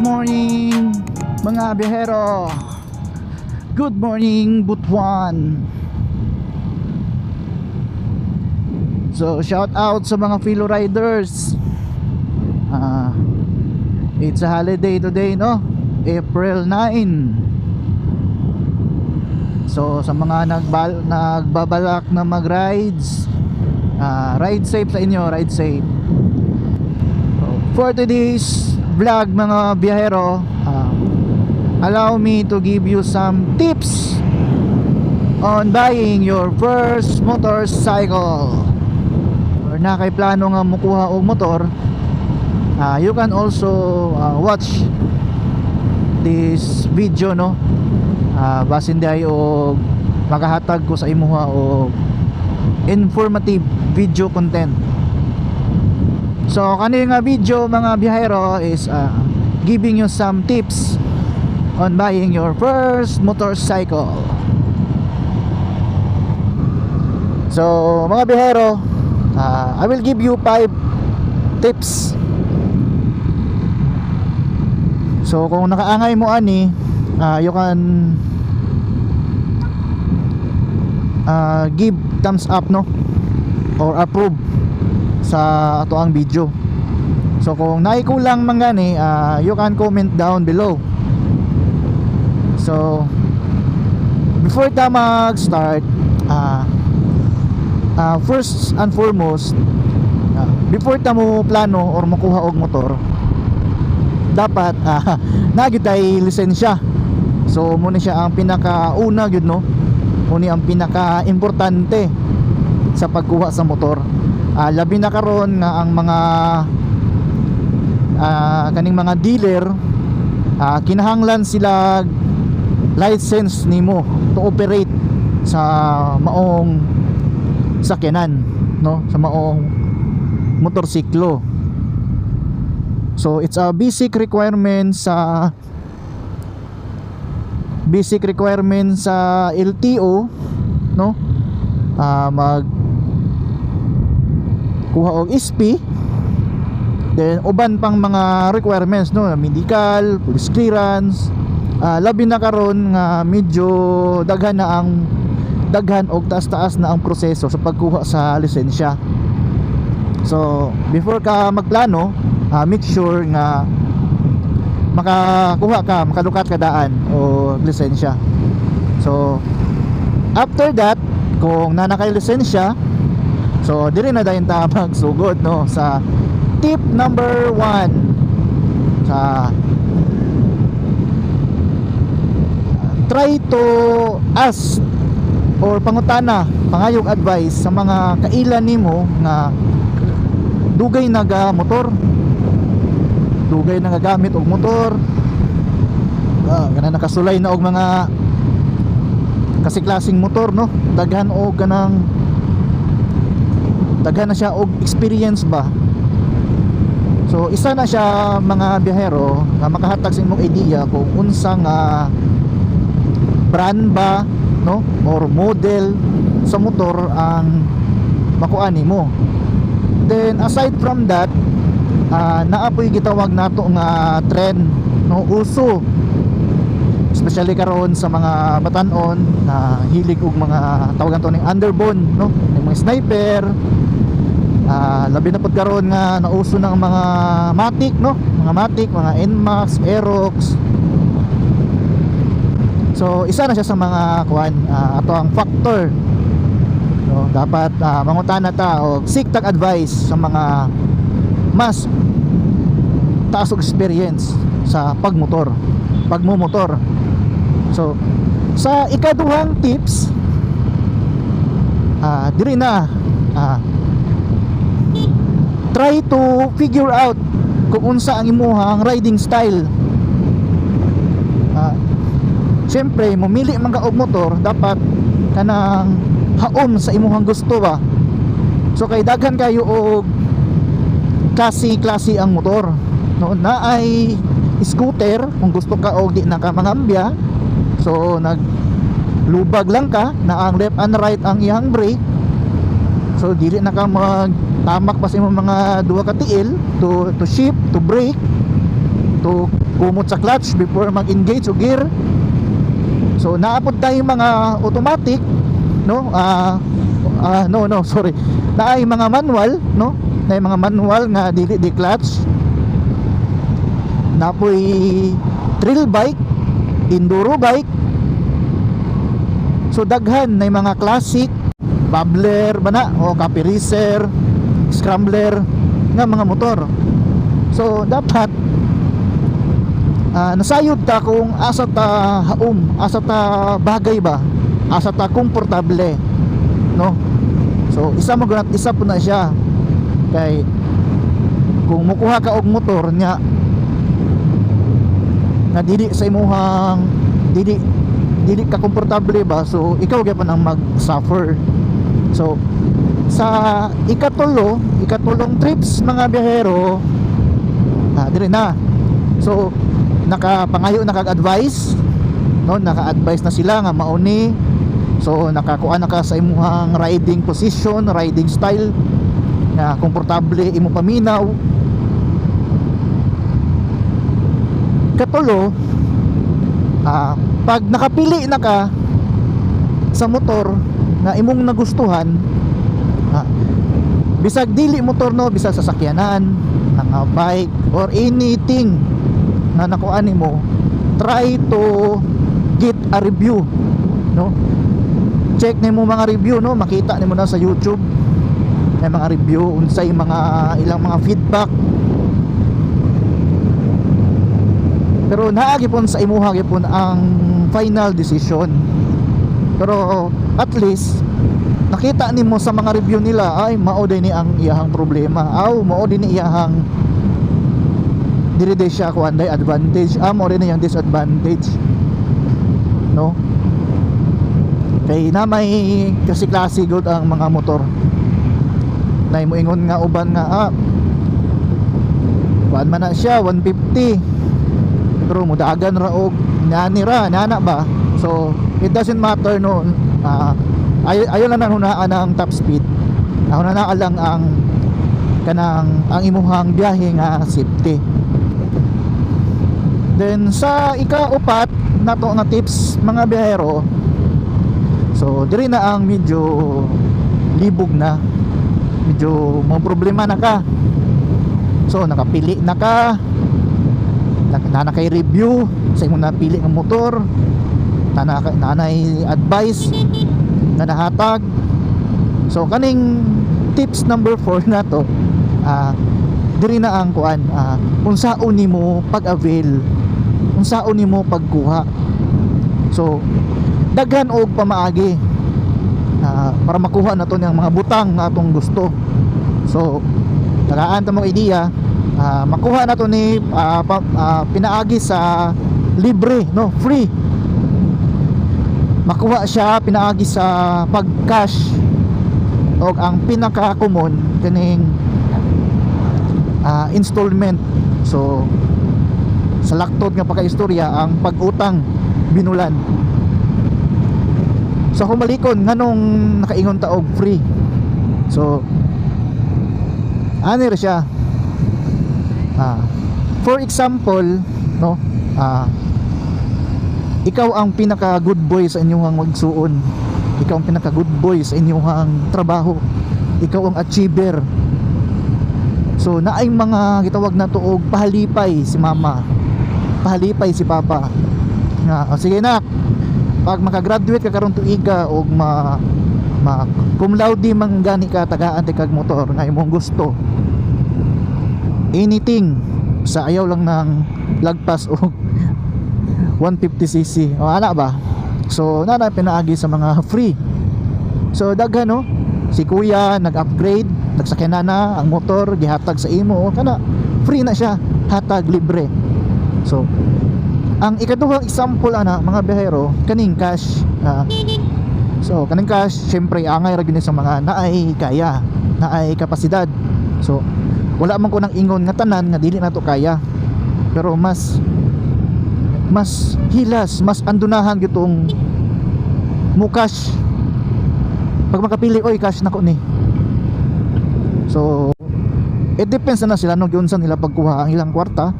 morning mga biyahero. Good morning Butuan. So shout out sa mga fellow riders. It's a holiday today, no? April 9. So sa mga nagbabalak na mag-rides, ride safe sa inyo, ride safe. For today's vlog mga biyahero, allow me to give you some tips on buying your first motorcycle. Or na kay plano nga mukuha og motor, you can also watch this video, no? Basin day og makahatag ko sa imuha og informative video content. So kanina nga video mga biyahero is giving you some tips on buying your first motorcycle. So mga biyahero, I will give you 5 tips. So kung nakaangay mo ani, you can give thumbs up, no, or approve sa ato ang video. So kung naikulang man gani, you can comment down below. So before ta mag-start, first and foremost, before ta mo plano or makuha og motor, dapat nagitay lisensya. So muna siya ang pinakauna gyud, no? Muna ang pinaka-importante sa pagkuha sa motor. Labi na karon nga ang mga kaning mga dealer, kinahanglan sila license nimo to operate sa maong sakyanan, no, sa maong motorsiklo. So it's a basic requirement sa LTO, no? Mag kuha og SP, then uban pang mga requirements, no, medical, police clearance. Labi na karon nga medyo daghan og taas-taas na ang proseso sa pagkuha sa lisensya. So before ka magplano, make sure nga makalukat ka daan o lisensya. So after that, kung nanakay lisensya, so dili na dayon ta magsugod, no, sa tip number 1. Try to ask or pangutana, pangayog advice sa mga kailan nimo nga dugay naga motor, dugay nagagamit og motor, kana nakasulay na og mga kasi klaseng motor, no? Daghan na siya og experience ba. So isa na siya mga biyahero nga makahatag sa imong idea kung unsa nga brand ba, no, or model sa motor ang makuha nimo. Then aside from that, naapoy gitawag nato nga trend, no, uso, especially karon sa mga batanon na hilig og mga tawagan to ning underbone, no, yung mga sniper. Labi na pud karon nga nauso ng mga matic, no, mga NMAX, Aerox. So isa na siya sa mga ato ang factor, no, dapat mangutana ta og seek tag advice sa mga mas taas og experience sa pagmotor. So sa ikaduhang tips, diri na try to figure out kung unsa ang imuhang riding style. Siyempre mamili man ka og motor, dapat kanang haom sa imuhang gusto ba. So kay daghan kayo og klase ang motor, no? Naay scooter kung gusto ka og di na ka mangambya, so naglubag lang ka na ang left and right ang iyang brake. So dili na ka magtamak pa sa imong mga duha ka tiil to shift, to brake, to kumot sa clutch before mag-engage o gear. So naapod tayong mga automatic, no? Sorry. Naay mga manual, no? Naay mga manual nga dili di clutch. Napoy trail bike, enduro bike. So daghan na mga classic, bubbler bana o copy racer, scrambler nga mga motor. So dapat nasayod ta kung asa ta haom, asa ta bagay ba, asa ta komportable, no? So isa po na siya. Kay kung mukuha ka og motor nya na dili sa imuhang dili ka komportable ba, so ikaw gyapon ang mag-suffer. So sa ikatulong trips mga biyahero, dire na. So nakapangayo na kag-advice, no? Naka-advise na sila nga mauni. So nakakuha na ka sa imuhang riding position, riding style na komportable imo paminaw. Katulo, pag nakapili na ka sa motor na imong nagustuhan, bisag dili motor, no, bisag sasakyanan, nga bike or anything na nakuha nimo, try to get a review, no? Check nimo mga review, no? Makita nimo na sa YouTube may mga review unsay mga ilang mga feedback. Pero naagi pon sa imuha gyapon ang final decision. Pero at least nakita nimo sa mga review nila ay mao din ni ang iyahang problema, aw mao din ni iyahang dili siya kuan day advantage, mao din yung disadvantage, no? Kay na may klase good ang mga motor na moingon nga uban nga kuan man na siya 150 pero mudagan ra og nana ba. So it doesn't matter, no. Ayon lang hunaan ang top speed, hunana lang ang ang imuhang biyahe nga safety. Then sa ikaupat nato nga tips mga biyahero, so diri na ang medyo libog na, medyo mo problema na ka. So nakapili na ka, na kay review sa imong napili nga motor, nanay advice na nahatag. So kaning tips number 4 na to, diri na ang kuan, unsaon nimo pag-avail, unsaon nimo pagkuha. So daghan og pamaagi para makuha nato ng mga butang na atong gusto. So tagaan ta mo idea, makuha nato ni pinaagi sa libre, no, free. Makuha siya pinaagi sa pag-cash, o ang pinaka-common kaning installment. So sa laktod nga pagkaistorya ang pag-utang binulan. So kung malikon nganong nakaingon ta og free, so ani ra siya. For example, no, ikaw ang pinaka good boy sa inyong magsuon, ikaw ang pinaka good boy sa inyong trabaho, ikaw ang achiever. So naay mga gitawag na to og pahalipay si mama, pahalipay si papa nga, sige nak, pag makagraduate ka karon tuiga og cum laude man gani ka, tagaan ti kag motor nga imong gusto, anything sa ayaw lang ng lagpas o 150cc o ana ba. So nana pinaagi sa mga free. So daghan, no, si kuya nag-upgrade, nagsakyan na ang motor, gihatag sa imo, kana free na siya, hatag libre. So ang ikaduhang example ana mga biyahero, kaning cash. So kaning cash syempre angay ra gyud sa mga naay kaya, naay kapasidad. So wala man ko nang ingon nga tanan nga dili na to kaya, pero mas hilas, mas andunahan gitong mo cash. Pag makapili, oy cash nako ni. So it depends na sila no giunsa nila pagkuha ang ilang kwarta.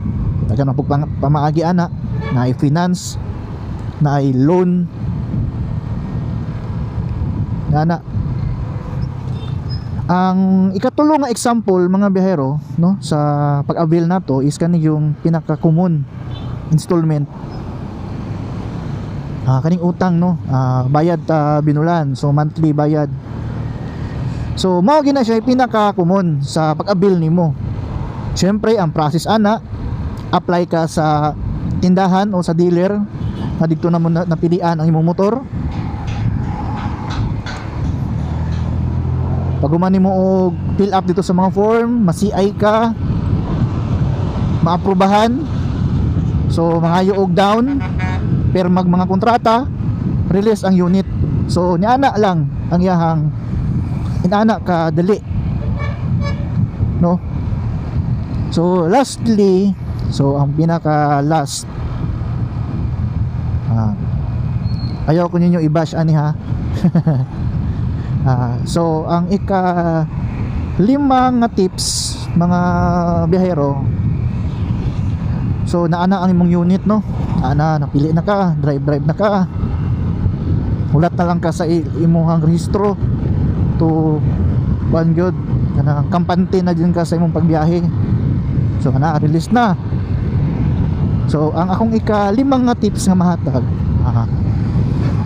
daghan man pug pamaagi ana, na finance, na loan ana. Ang ikatulo nga example mga biyahero, no, sa pag-avail nato is kani yung pinaka-common installment. Kaning utang, no, bayad ta binulan, so monthly bayad. So mao gina siya pinaka-common sa pag-avail nimo. Syempre ang process ana, apply ka sa tindahan o sa dealer na dito na mo napilian ang imong motor. Pag umani mo og fill up dito sa mga form, ma-CI ka, maaprubahan, so mangayo og down, pero mga kontrata, release ang unit. So niana lang ang iyahang inana ka dali, no. So lastly, so ang pinaka last, ayaw ko ninyo i-bash ani ha. So ang ika-5 nga tips mga biyahero, so naana ang imong unit, no, napili na ka, drive na ka, ulat na lang ka sa imong rehistro to one good kana kampante na dyan ka sa imong pagbiyahe. So release na. So ang akong ika-5 nga tips nga mahatag,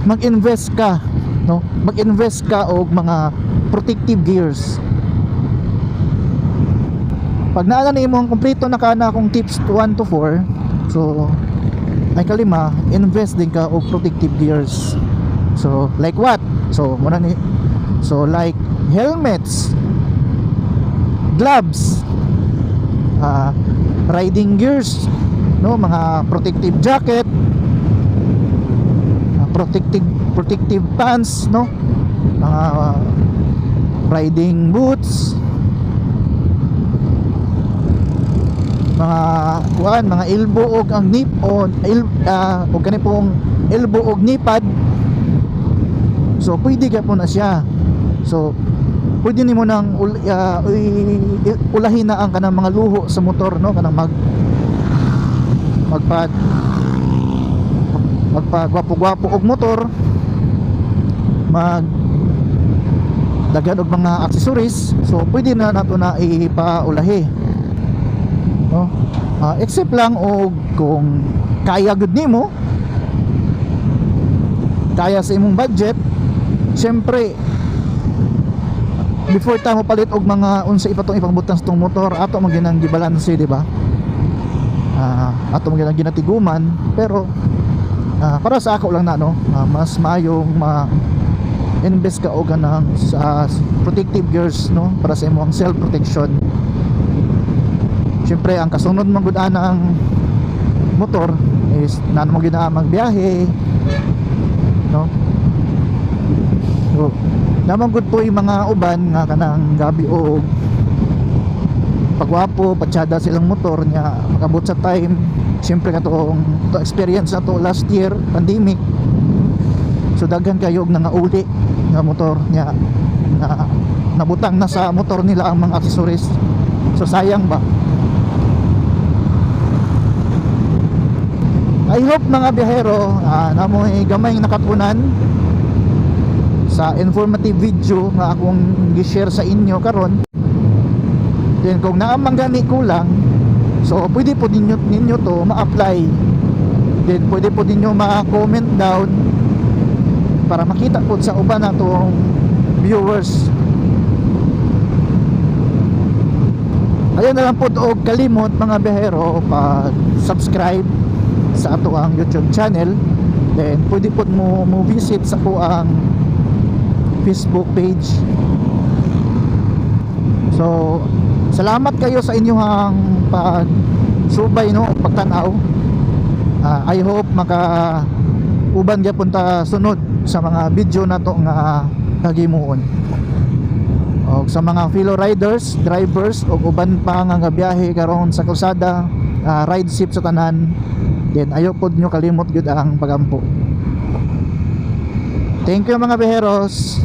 mag-invest ka, no, mag-invest ka og mga protective gears. Pag naala na imong kompleto na kana akong tips 1 to 4, so ay kalima, invest din ka og protective gears. So like what? So muna ni, so like helmets, gloves, riding gears, no, mga protective jacket, protective pants, no, mga riding boots, mga elbow og ang nip o kani pong elbow og nipad. So pwede ka po na siya. So pwede nimo nang ulahin na ang kanang mga luho sa motor, no, kanang magpagwapo-gwapo og motor, daghan og mga accessories. So pwede na nato na ipaulahi, no, except lang og kung kaya gud nimo, kaya sa imong budget. Siyempre before ta mo palit og mga unsa ipatong ipangbutang sa tong motor, ato man ginang gibalanse, di ba? Ato man ginang ginatiguman, pero para sa ako lang na, no, mas maayong invest ka o ganang sa protective gears, no, para sa imong self protection. Siyempre ang kasunod man gud ana ang motor is nano mo gina magbiyahe, no. So naman gud po yung mga uban nga kanang gabi o pagwapo patsyada silang motor nya makabot sa time. Siyempre katong experience na to last year pandemic, so daghan kayo og nangauli nga motor nya na nabutang na sa motor nila ang mga accessories. So sayang ba? I hope mga biyahero namoy gamay nakatunan sa informative video nga akong gi-share sa inyo karon. Then kung naamang gani kulang, so pwede po ninyo to ma-apply. Then pwede po ninyo ma-comment down para makita po sa uban natong viewers. Ayun na lang po, og kalimot mga biyahero pag-subscribe sa ato ang YouTube channel. Then pwede po mo visit sa ko ang Facebook page. So salamat kayo sa inyong pagsubay, no, pagtanaw. I hope uban gyapon ta sunod sa mga video na to nga kagimuon. O sa mga fellow riders, drivers o uban pa nga biyahe karon sa kalsada, ride safe sa tanan. Then ayo pod nyo kalimot gyud ang pagampo. Thank you mga beheros.